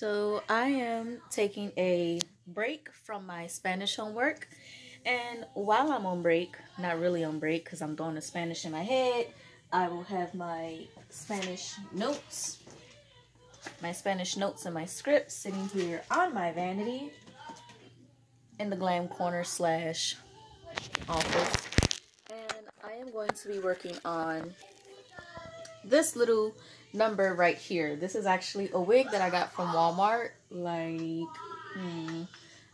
So I am taking a break from my Spanish homework, and while I'm on break, not really on break because I'm doing the Spanish in my head, I will have my Spanish notes and my script sitting here on my vanity in the glam corner slash office. And I am going to be working on this little number right here. This is actually a wig that I got from Walmart, like,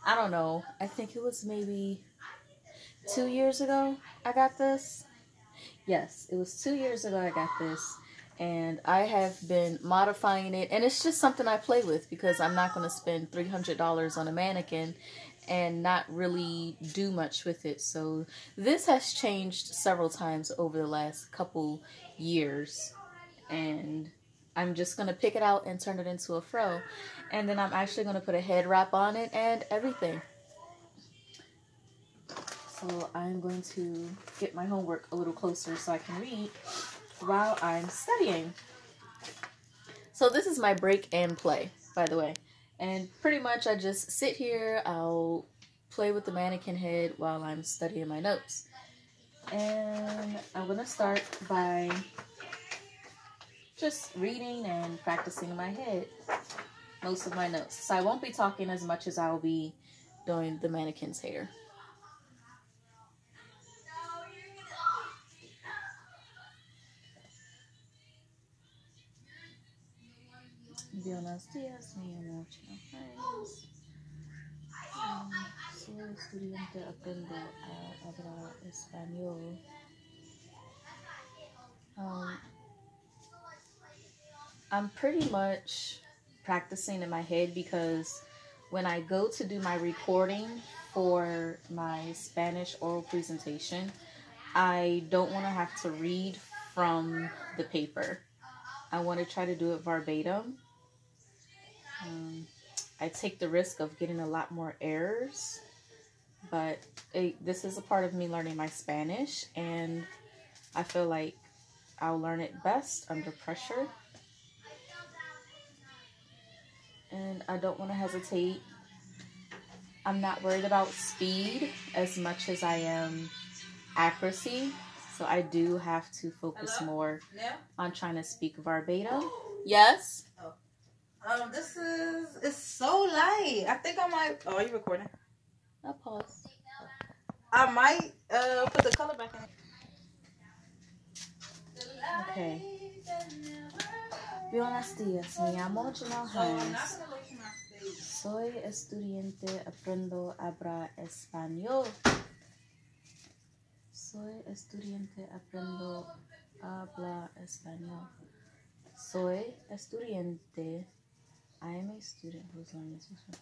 I don't know. I think it was maybe 2 years ago I got this. Yes, it was 2 years ago I got this. And I have been modifying it. And it's just something I play with because I'm not going to spend $300 on a mannequin and not really do much with it. So this has changed several times over the last couple years. And I'm just going to pick it out and turn it into a fro. And then I'm actually going to put a head wrap on it and everything. So I'm going to get my homework a little closer so I can read while I'm studying. So this is my break and play, by the way. And pretty much I just sit here, I'll play with the mannequin head while I'm studying my notes. And I'm going to start by just reading and practicing in my head most of my notes. So I won't be talking as much as I'll be doing the mannequin's hair. Buenos días, mi amor. Soy estudiante, aprendo a hablar español. I'm pretty much practicing in my head because when I go to do my recording for my Spanish oral presentation, I don't want to have to read from the paper. I want to try to do it verbatim. I take the risk of getting a lot more errors, but this is a part of me learning my Spanish, and I feel like I'll learn it best under pressure. And I don't want to hesitate. I'm not worried about speed as much as I am accuracy. So I do have to focus more on trying to speak verbatim. Yes? It's so light. I think I might, are you recording? I'll pause. I might put the color back in it. Okay. Buenos días, me llamo Janelle Hines. Soy estudiante, aprendo a hablar español. Soy estudiante, aprendo a hablar español. Soy estudiante. I am a student who's learning Spanish.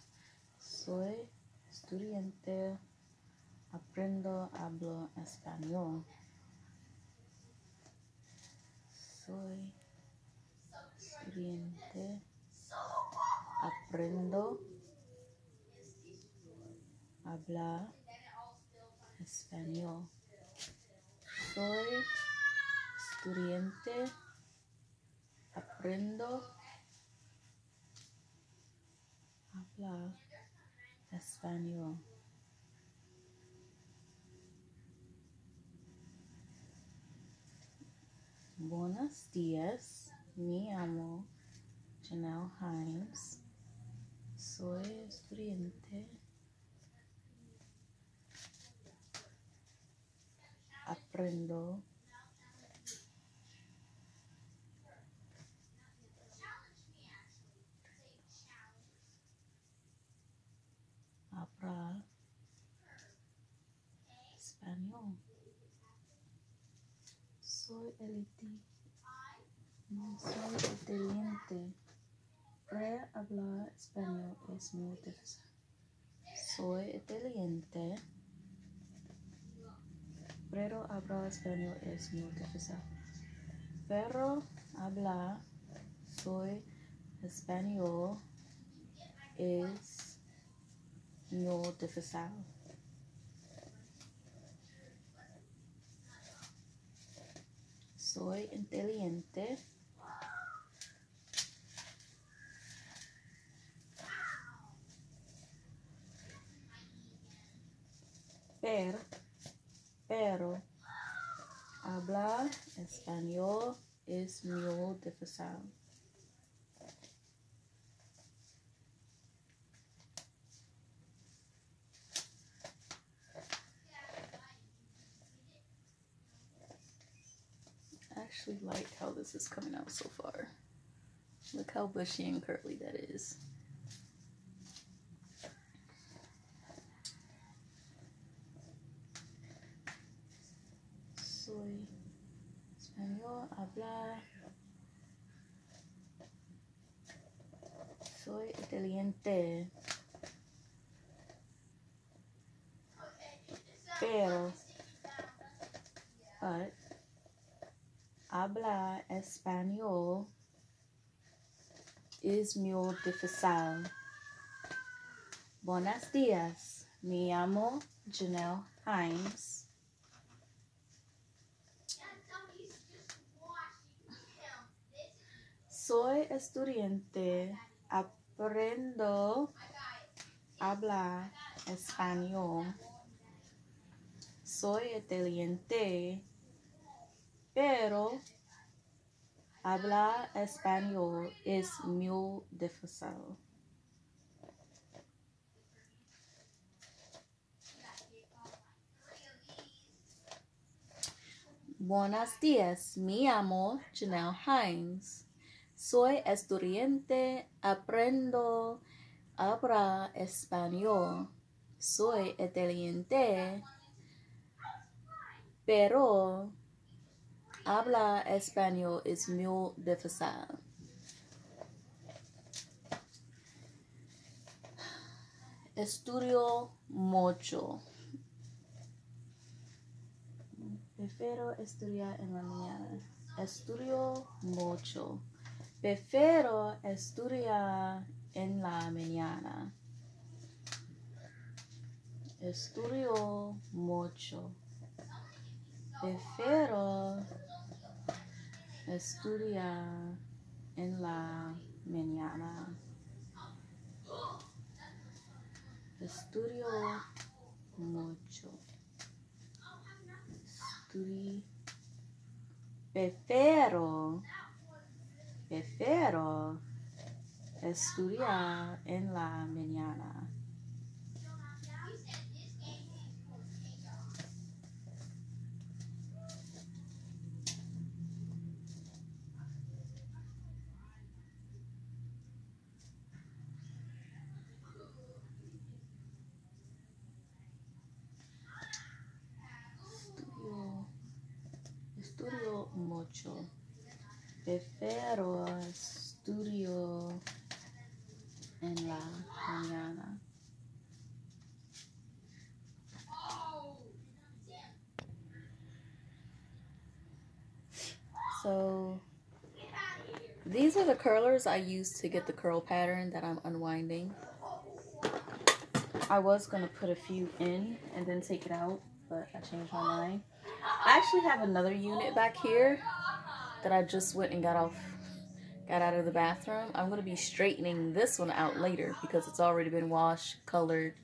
Soy estudiante, aprendo a hablar español. Soy estudiante, aprendo a hablar español. Soy estudiante, aprendo a hablar español. Buenos días, me llamo Janelle Hines. Soy estudiante, aprendo a hablar español. Soy inteligente. Para hablar español es muy difícil. Soy inteligente. Pero hablar español es muy difícil. Pero hablar soy español es muy difícil. Soy inteligente. pero hablar español es muy difícil. I actually like how this is coming out so far. Look how bushy and curly that is. Soy español, hablar. Soy inteligente. Pero, but, hablar español es muy difícil. Buenos días. Me llamo Janelle Hines. Soy estudiante. Aprendo a hablar español. Soy inteligente, pero hablar español es muy difícil. Buenos días, me llamo Janelle Hines. Soy estudiante, aprendo a hablar español. Soy inteligente, pero hablar español es muy difícil. Estudio mucho. Prefiero estudiar en la mañana. Estudio mucho. Prefiero estudiar en la mañana. Estudio mucho. Prefiero estudiar en la mañana. Estudio mucho. Prefiero estudiar en la mañana. Estudio mucho. Prefiero estudio en la mañana. So these are the curlers I use to get the curl pattern that I'm unwinding. I was going to put a few in and then take it out, but I changed my mind. I actually have another unit back here that I just went and got out of the bathroom. I'm going to be straightening this one out later because it's already been washed, colored.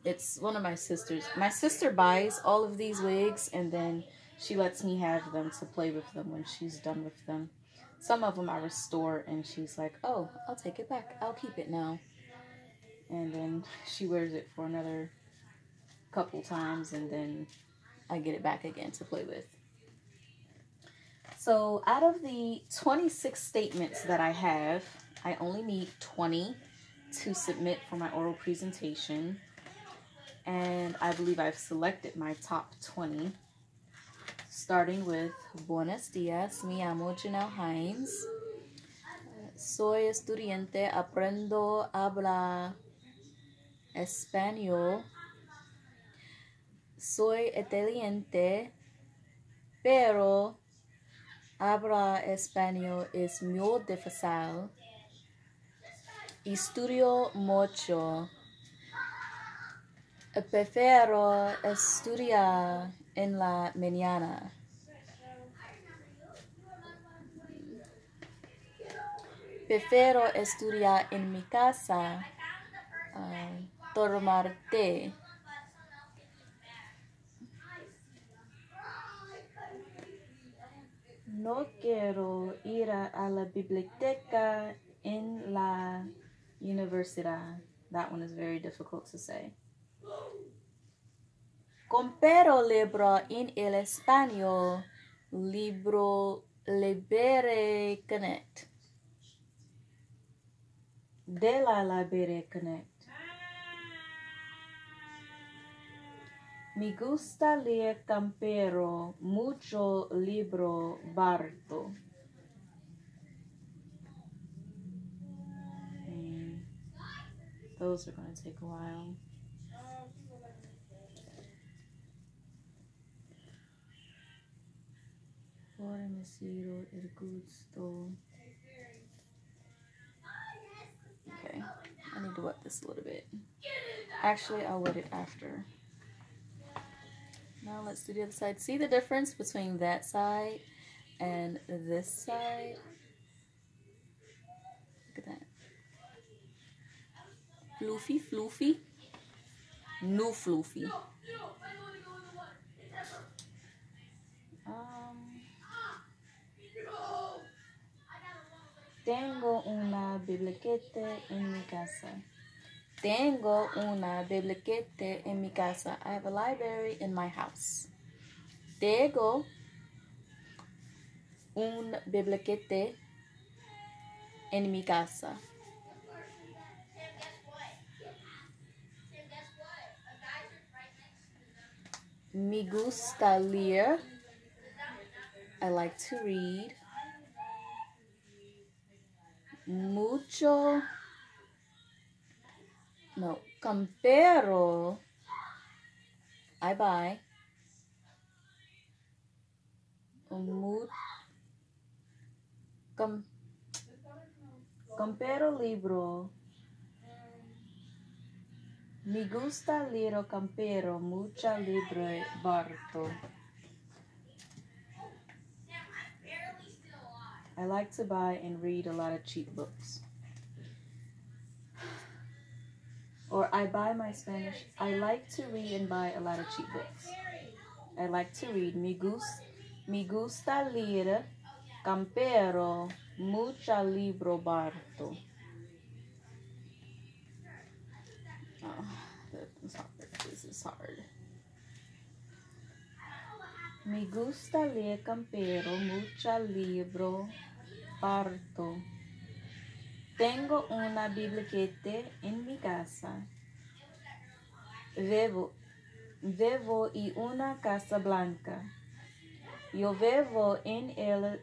It's one of my sister's. My sister buys all of these wigs and then she lets me have them to play with them when she's done with them. Some of them I restore and she's like, oh, I'll take it back. I'll keep it now. And then she wears it for another couple times and then I get it back again to play with. So out of the 26 statements that I have, I only need 20 to submit for my oral presentation. And I believe I've selected my top 20. Starting with Buenos días, me llamo Janelle Hines. Soy estudiante, aprendo a hablar español. Soy inteligente, pero hablar español es muy difícil. Estudio mucho. Prefiero estudiar en la mañana. Prefiero estudiar en mi casa, tomar té. No quiero ir a la biblioteca en la universidad. That one is very difficult to say. Compero libro en el español. Libro Libere Connect. De la Libere Connect. Me gusta leer campero, mucho libro barato. Those are going to take a while. Ora me siro el gusto. Okay, I need to wet this a little bit. Actually, I'll wet it after. Now let's do the other side. See the difference between that side and this side? Look at that. Floofy, floofy. No floofy. Tengo una biblioteca en mi casa. Tengo una biblioteca en mi casa. I have a library in my house. Tengo una biblioteca en mi casa. Me gusta leer. I like to read. Mucho. No. Compero. I buy. Compero libro. Me gusta leer campero, mucha libre barato. I like to buy and read a lot of cheap books. Or I buy my Spanish. I like to read and buy a lot of cheap books. I like to read. Me gusta leer campero, mucha libro barato. Oh, that's hard. This is hard. Me gusta leer campero, mucha libro barato. Tengo una biblioteca en mi casa. Vivo en una casa blanca. Yo vivo en el...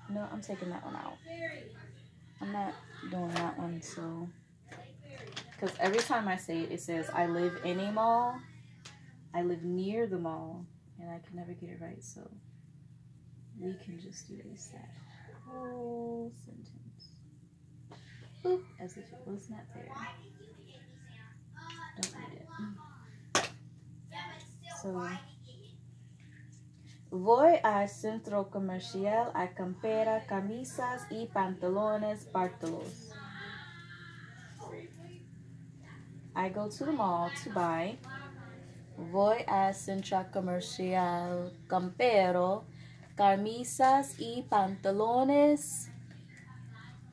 No, I'm taking that one out. I'm not doing that one, so... Because every time I say it, it says, I live in a mall. I live near the mall. And I can never get it right, so... We can just erase that whole sentence. Boop, as if it was not there. Don't read it. So... Voy al centro comercial a comprar camisas y pantalones baratos. I go to the mall to buy. Voy al centro comercial, compro camisas y pantalones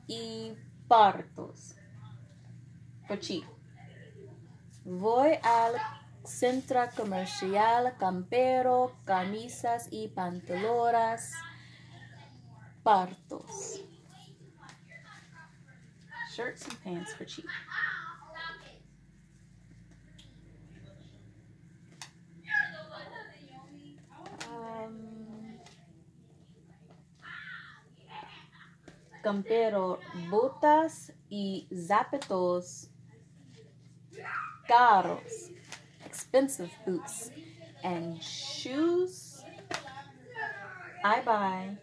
y baratos. For cheap. Voy al centro comercial, compro camisas y pantalones baratos. Shirts and pants for cheap. Compro botas y zapatos caros, expensive boots and shoes. I buy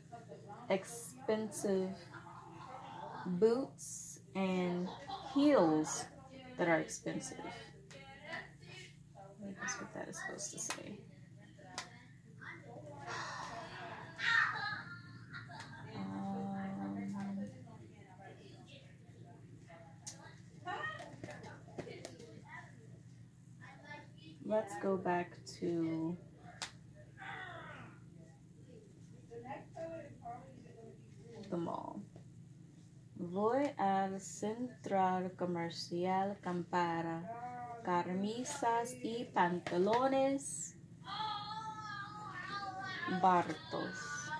expensive boots and heels that are expensive. I think that's what that is supposed to say. Let's go back to the mall. Voy al central comercial comprar camisas y pantalones baratos.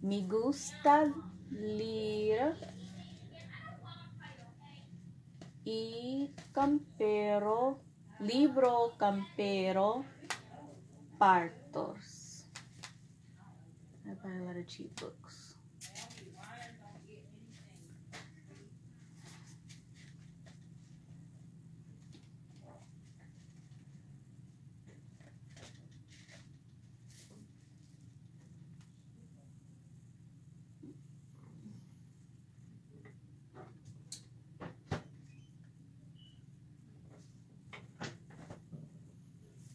Me gusta leer y libro campero baratos. I buy a lot of cheap books.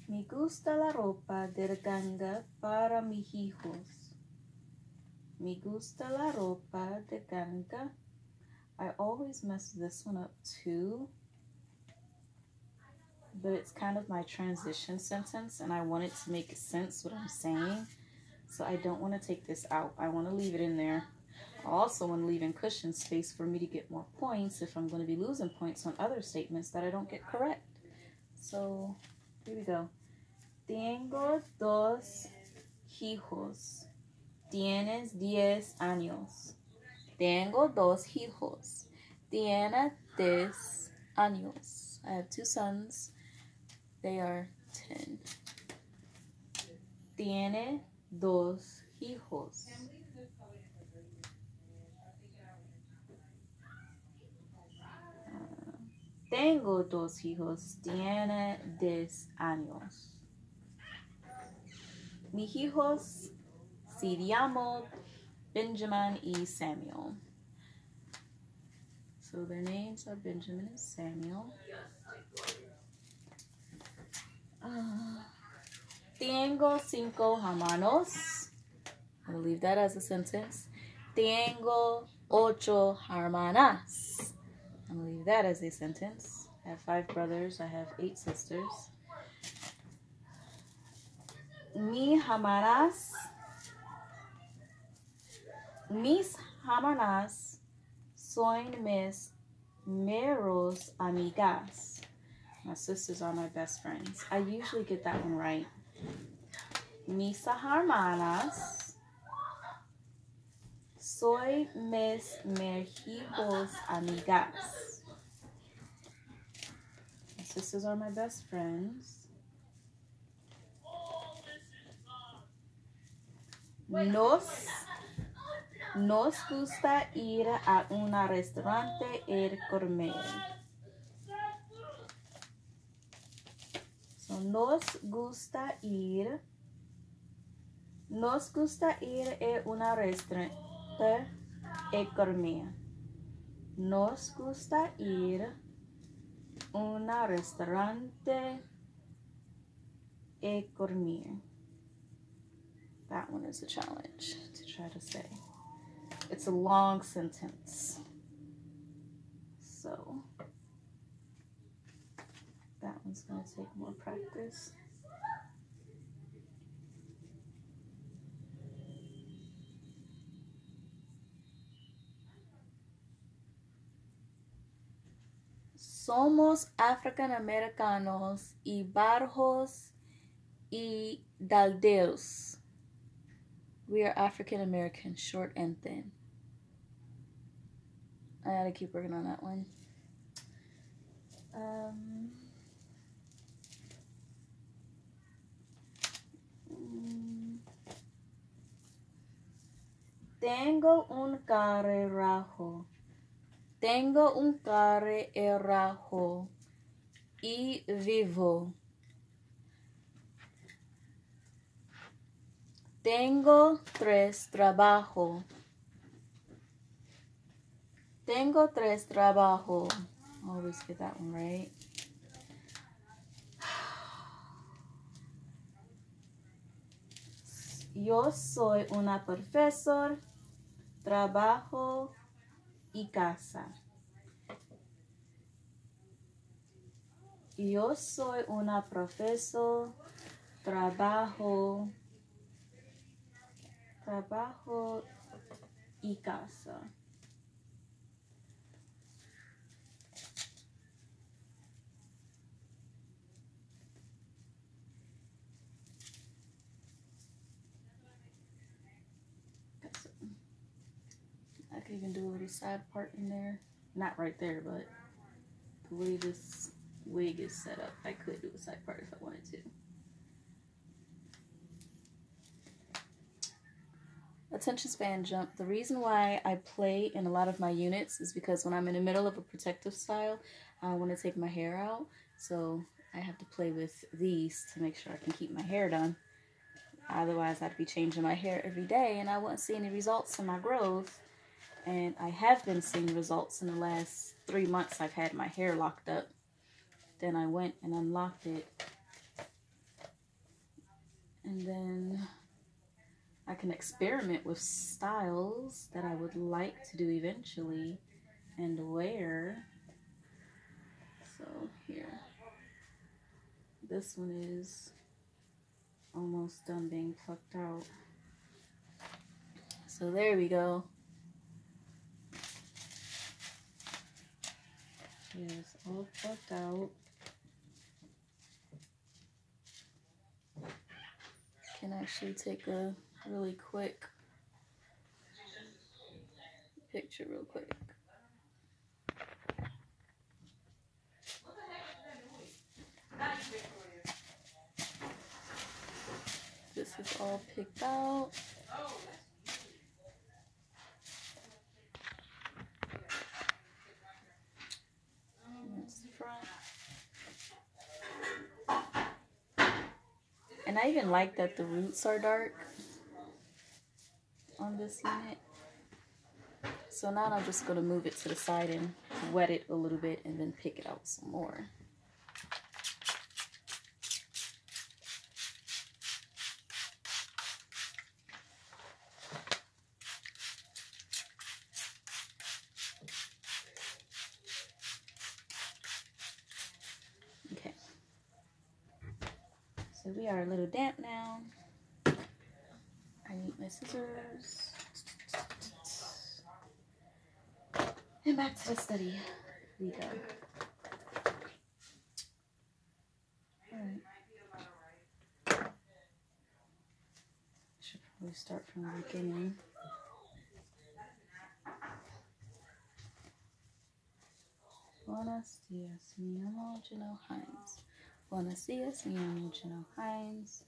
Me gusta la ropa de ganga para mis hijos. Me gusta la ropa de ganga. I always mess this one up too. But it's kind of my transition sentence and I want it to make sense what I'm saying. So I don't want to take this out. I want to leave it in there. I also want to leave in cushion space for me to get more points if I'm going to be losing points on other statements that I don't get correct. So here we go. Tengo dos hijos. Tienes 10 años. Tengo dos hijos. Tiene 10 años. I have 2 sons. They are 10. Tiene dos hijos. Tengo dos hijos. Tiene 10 años. Mis hijos se llaman Benjamin y Samuel. So their names are Benjamin and Samuel. Tengo 5 hermanos. I'm going to leave that as a sentence. Tengo 8 hermanas. I'm going to leave that as a sentence. I have 5 brothers. I have 8 sisters. Mis hermanas son mis mejores amigas. My sisters are my best friends. I usually get that one right. Mis hermanas son mis mejores amigas. My sisters are my best friends. Nos gusta ir a un restaurante y comer. So, nos gusta ir a un restaurante y comer. Nos gusta ir a un restaurante y comer. That one is a challenge to try to say. It's a long sentence. So that one's going to take more practice. Somos African Americanos y bajos y dalderos. We are African American, short and thin. I gotta keep working on that one. Tengo un carro rojo. Tengo un carro rojo y vivo. Tengo 3 trabajos. Tengo 3 trabajos. Always get that one right. Yo soy una profesor, trabajo y casa. Yo soy una profesor, trabajo trabajo y casa. I could even do a little side part in there. Not right there, but the way this wig is set up, I could do a side part if I wanted to. Attention span jump. The reason why I play in a lot of my units is because when I'm in the middle of a protective style, I want to take my hair out. So I have to play with these to make sure I can keep my hair done. Otherwise, I'd be changing my hair every day and I wouldn't see any results in my growth. And I have been seeing results in the last 3 months. I've had my hair locked up. Then I went and unlocked it. And then I can experiment with styles that I would like to do eventually and wear. So here, this one is almost done being plucked out. So there we go. It's all plucked out. Can actually take a really quick picture real quick. This is all picked out. That's the front. And I even like that the roots are dark on this unit. So now I'm just going to move it to the side and wet it a little bit and then pick it out some more. Okay. So we are a little damp now. I need my scissors. And back to the study we go. Alright. Should probably start from the beginning. Buenos dias, me llamo Janelle Hines. Buenos dias, me llamo Janelle Hines.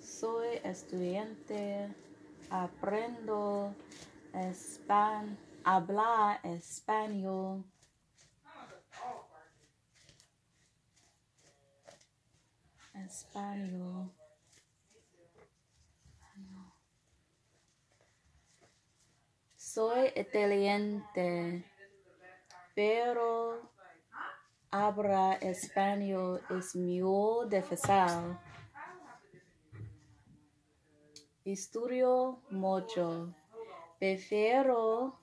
Soy estudiante. Aprendo hablar español. Español. Soy italiante, pero hablar español es muy difícil. Estudio mucho. Prefiero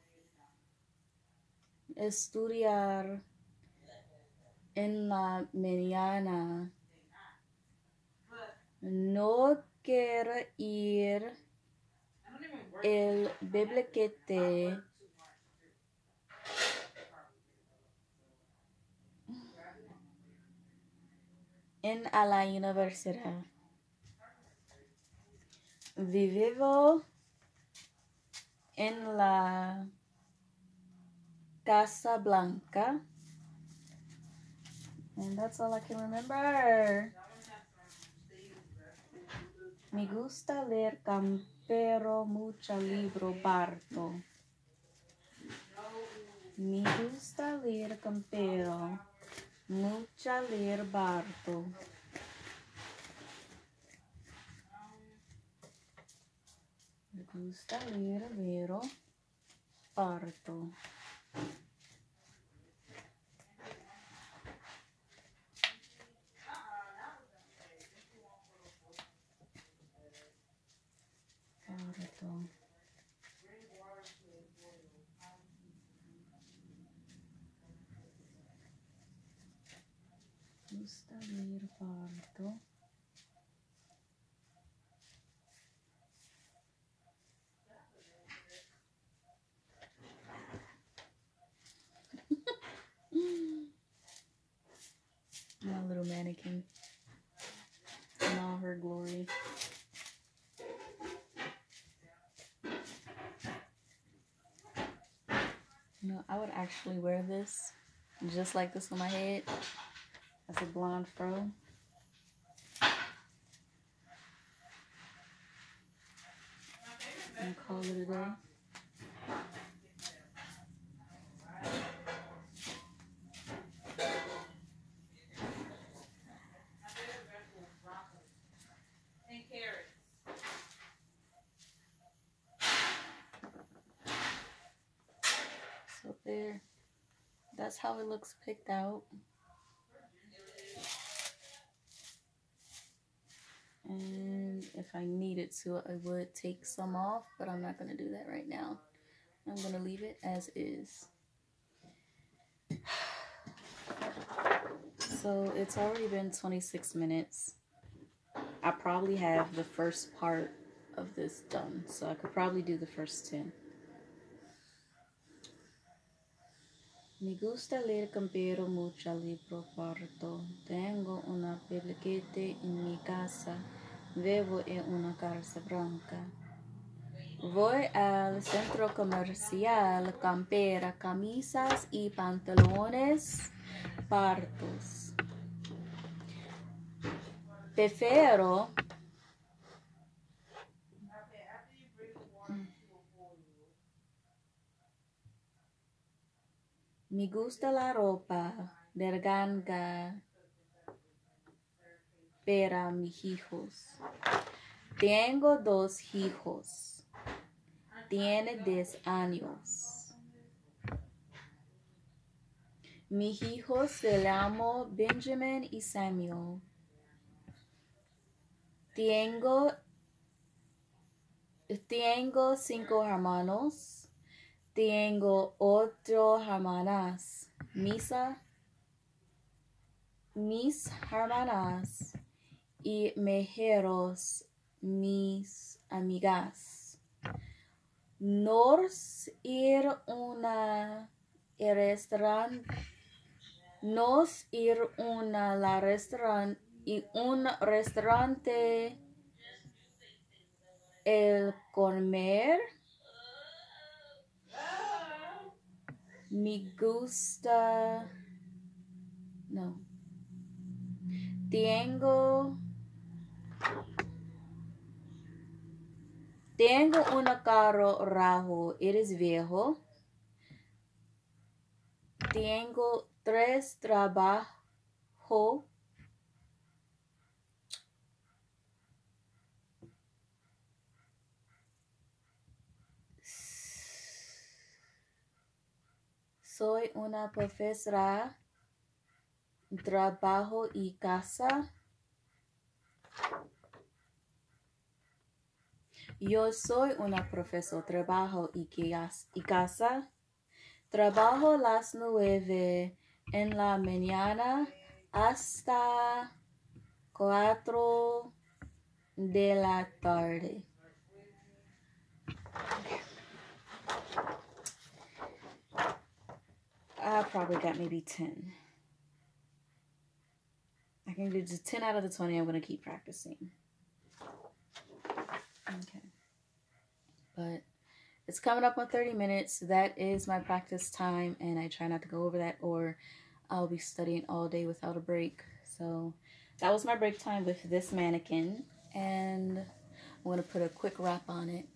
estudiar en la mañana. No quiero ir al biblioteca a la universidad. Vivo en la Casa Blanca. And that's all I can remember. Me gusta leer pero mucho libro barto. Me gusta leer pero mucho leer barto. Me gusta leer vero parto. Parto. Gusta leer parto. know, I would actually wear this just like this on my head as a blonde fro. And call it a day. So there, that's how it looks picked out. And if I needed to, I would take some off, but I'm not going to do that right now. I'm going to leave it as is. So it's already been 26 minutes. I probably have the first part of this done, so I could probably do the first 10. Me gusta leer campero mucho libro parto. Tengo una pelquete en mi casa. Vivo en una casa blanca. Voy al centro comercial, campera, camisas y pantalones partos. Prefiero me gusta la ropa de ganga para mis hijos. Tengo 2 hijos. Tiene 10 años. Mis hijos se llaman Benjamin y Samuel. Tengo 5 hermanos. Tengo 8 hermanas. Mis hermanas y mejores mis amigas. Nos ir una restaurante. Nos ir una la restaurante y un restaurante el comer. Me gusta. No. Tengo un carro rojo. Eres viejo. Tengo 3 trabajos. Soy una profesora. Trabajo y casa. Yo soy una profesora. Trabajo y casa. Trabajo las 9 en la mañana hasta 4 de la tarde. I probably got maybe 10. I can do just 10 out of the 20. I'm going to keep practicing. Okay. But it's coming up on 30 minutes. That is my practice time, and I try not to go over that or I'll be studying all day without a break. So that was my break time with this mannequin, and I'm going to put a quick wrap on it.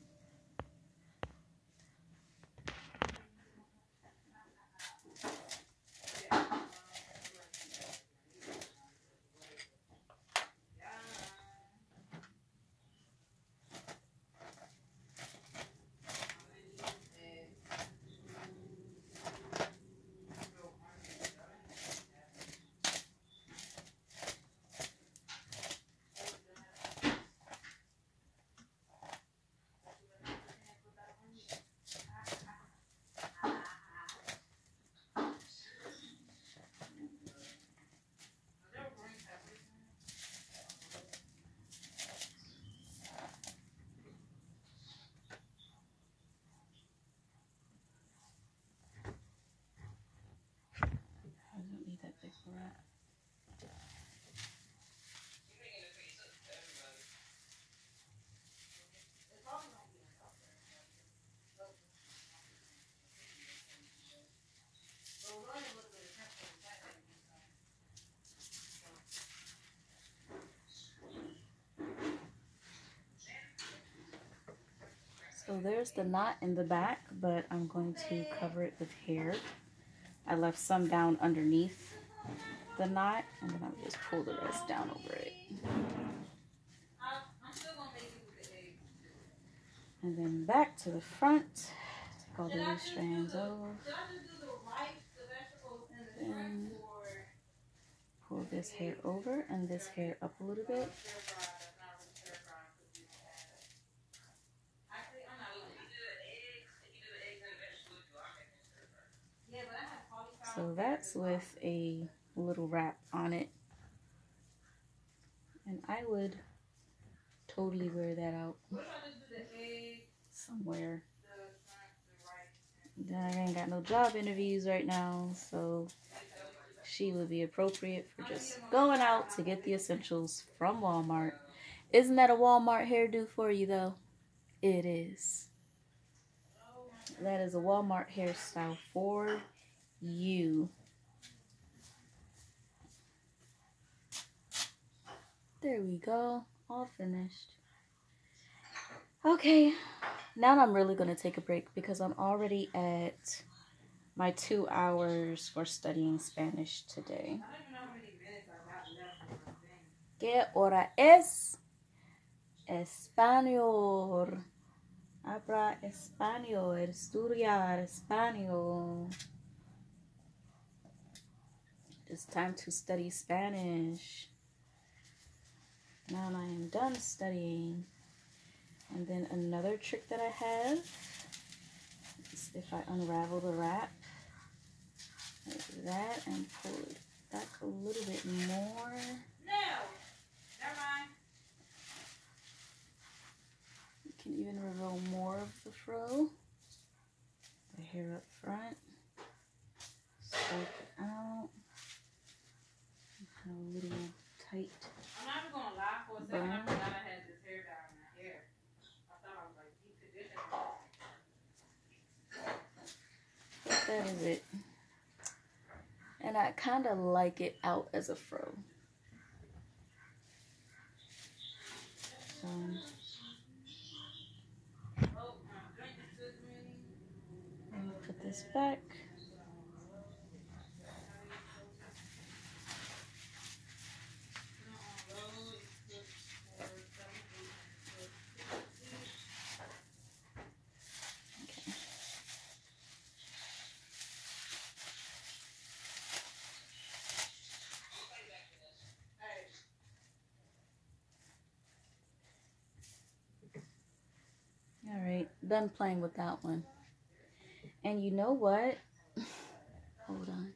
So there's the knot in the back, but I'm going to cover it with hair. I left some down underneath the knot, and then I'll just pull the rest down over it. And then back to the front. Take all the loose strands off. Then pull this hair over and this hair up a little bit. So that's with a little wrap on it. And I would totally wear that out somewhere. Then I ain't got no job interviews right now, so she would be appropriate for just going out to get the essentials from Walmart. Isn't that a Walmart hairdo for you though? It is. That is a Walmart hairstyle for you. There we go. All finished. Okay. Now I'm really going to take a break because I'm already at my 2 hours for studying Spanish today. ¿Qué hora es? Español. Habla español. Estudiar español. It's time to study Spanish. Now I am done studying. And then another trick that I have is if I unravel the wrap like that and pull it back a little bit more. No, never mind. You can even reveal more of the fro. The hair up front. Scope it out. Kind of a little tight. I'm not even gonna lie, for a second I forgot I had this hair dye in my hair. I thought I was like deep conditioning. But that is it. And I kind of like it out as a fro. So let me put this back. Alright, done playing with that one. And you know what? Hold on.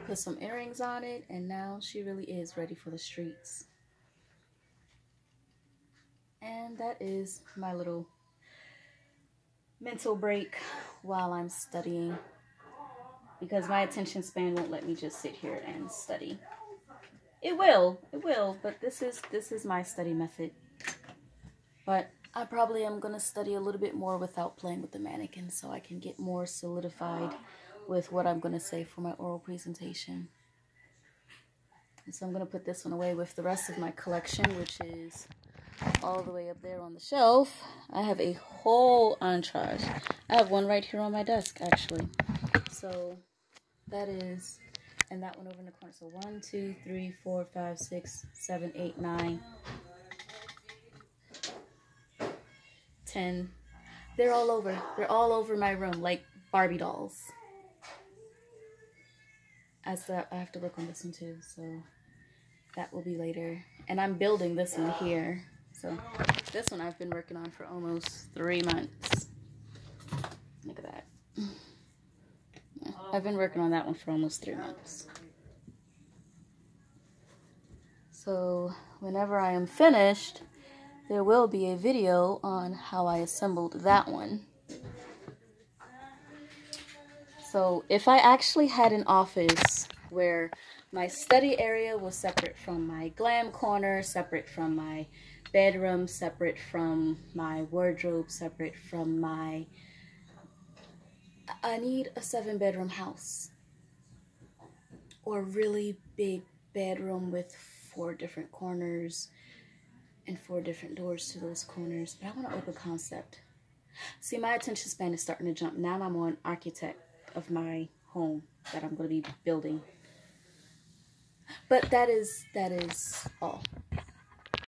Put some earrings on it, and now she really is ready for the streets. And that is my little mental break while I'm studying. Because my attention span won't let me just sit here and study. It will, but this is my study method. But I probably am going to study a little bit more without playing with the mannequin so I can get more solidified with what I'm going to say for my oral presentation. And so I'm going to put this one away with the rest of my collection, which is all the way up there on the shelf. I have a whole entourage. I have one right here on my desk, actually. So that is, and that one over in the corner. So 1, 2, 3, 4, 5, 6, 7, 8, 9. 10. They're all over. They're all over my room like Barbie dolls. I have to work on this one too, so that will be later. And I'm building this one here. So this one I've been working on for almost 3 months. Look at that. I've been working on that one for almost 3 months. So whenever I am finished, there will be a video on how I assembled that one. So if I actually had an office where my study area was separate from my glam corner, separate from my bedroom, separate from my wardrobe, separate from my... I need a 7-bedroom house. Or a really big bedroom with 4 different corners. and 4 different doors to those corners. But I want to open concept. See, my attention span is starting to jump. Now I'm on architect of my home that I'm going to be building. But that is all.